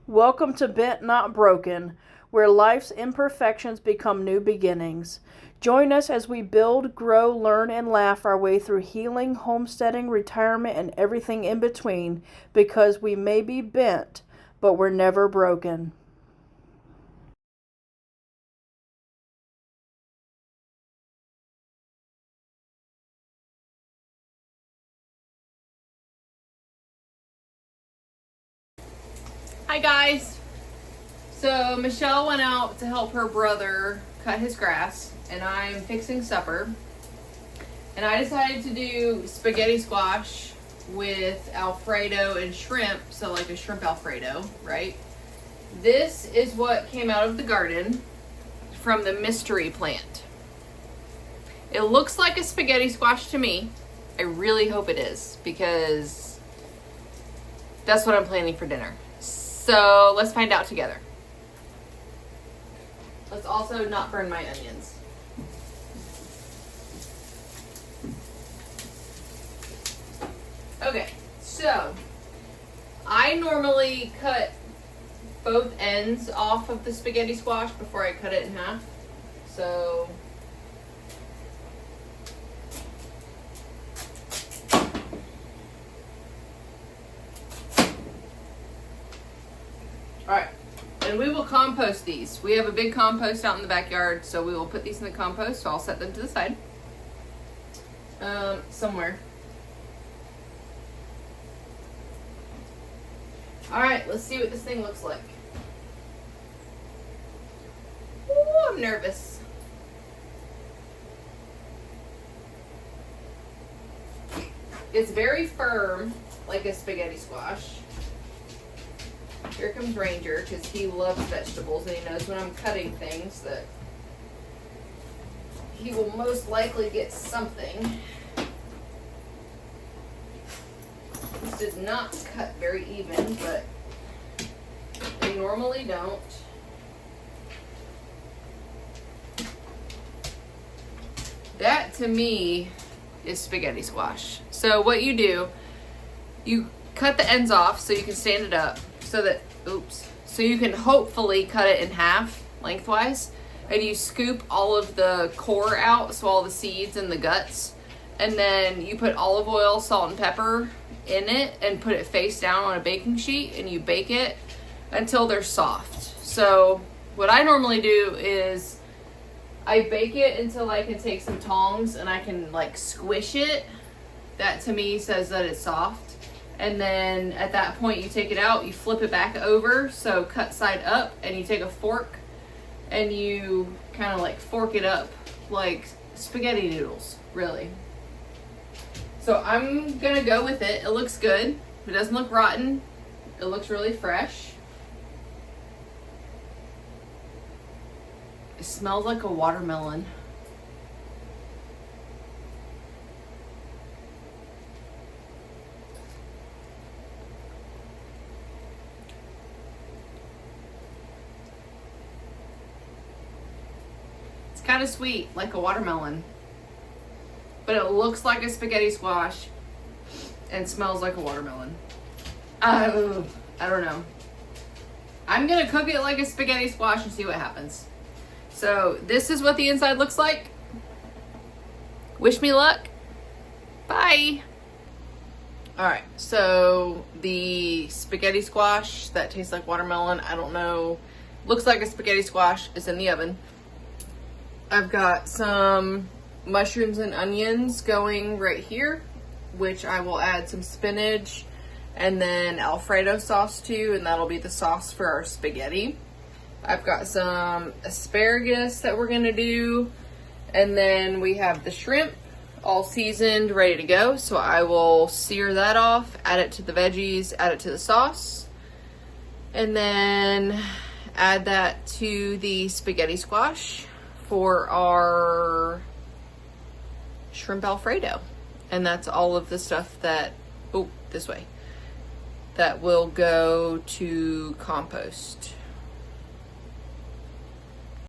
Welcome to Bent Not Broken, where life's imperfections become new beginnings. Join us as we build, grow, learn, and laugh our way through healing, homesteading, retirement, and everything in between, because we may be bent, but we're never broken. Hi guys! So Michelle went out to help her brother cut his grass and I'm fixing supper. And I decided to do spaghetti squash with Alfredo and shrimp, so like a shrimp Alfredo, right? This is what came out of the garden from the mystery plant. It looks like a spaghetti squash to me. I really hope it is because that's what I'm planning for dinner. So let's find out together. Let's also not burn my onions. Okay, so I normally cut both ends off of the spaghetti squash before I cut it in half. So alright, and we will compost these. We have a big compost out in the backyard, so we will put these in the compost. So I'll set them to the side. Somewhere. Alright, let's see what this thing looks like. Ooh, I'm nervous. It's very firm, like a spaghetti squash. Here comes Ranger, because he loves vegetables and he knows when I'm cutting things that he will most likely get something. This did not cut very even, but they normally don't. That to me is spaghetti squash. So what you do, you cut the ends off so you can stand it up so that, so you can hopefully cut it in half lengthwise, and you scoop all of the core out, so all the seeds and the guts, and then you put olive oil, salt, and pepper in it and put it face down on a baking sheet, and you bake it until they're soft. So what I normally do is I bake it until I can take some tongs and I can like squish it. That to me says that it's soft. And then at that point you take it out, you flip it back over, so cut side up, and you take a fork and you kind of like fork it up like spaghetti noodles, really. So I'm gonna go with it. It looks good. It doesn't look rotten. It looks really fresh. It smells like a watermelon. It's kind of sweet, like a watermelon. But it looks like a spaghetti squash and smells like a watermelon. I don't know. I'm gonna cook it like a spaghetti squash and see what happens. So this is what the inside looks like. Wish me luck. Bye. All right, so the spaghetti squash that tastes like watermelon, I don't know, looks like a spaghetti squash, is in the oven. I've got some mushrooms and onions going right here, which I will add some spinach and then Alfredo sauce to, and that'll be the sauce for our spaghetti. I've got some asparagus that we're gonna do, and then we have the shrimp all seasoned, ready to go. So I will sear that off, add it to the veggies, add it to the sauce, and then add that to the spaghetti squash for our shrimp Alfredo. And that's all of the stuff that, this way, that will go to compost.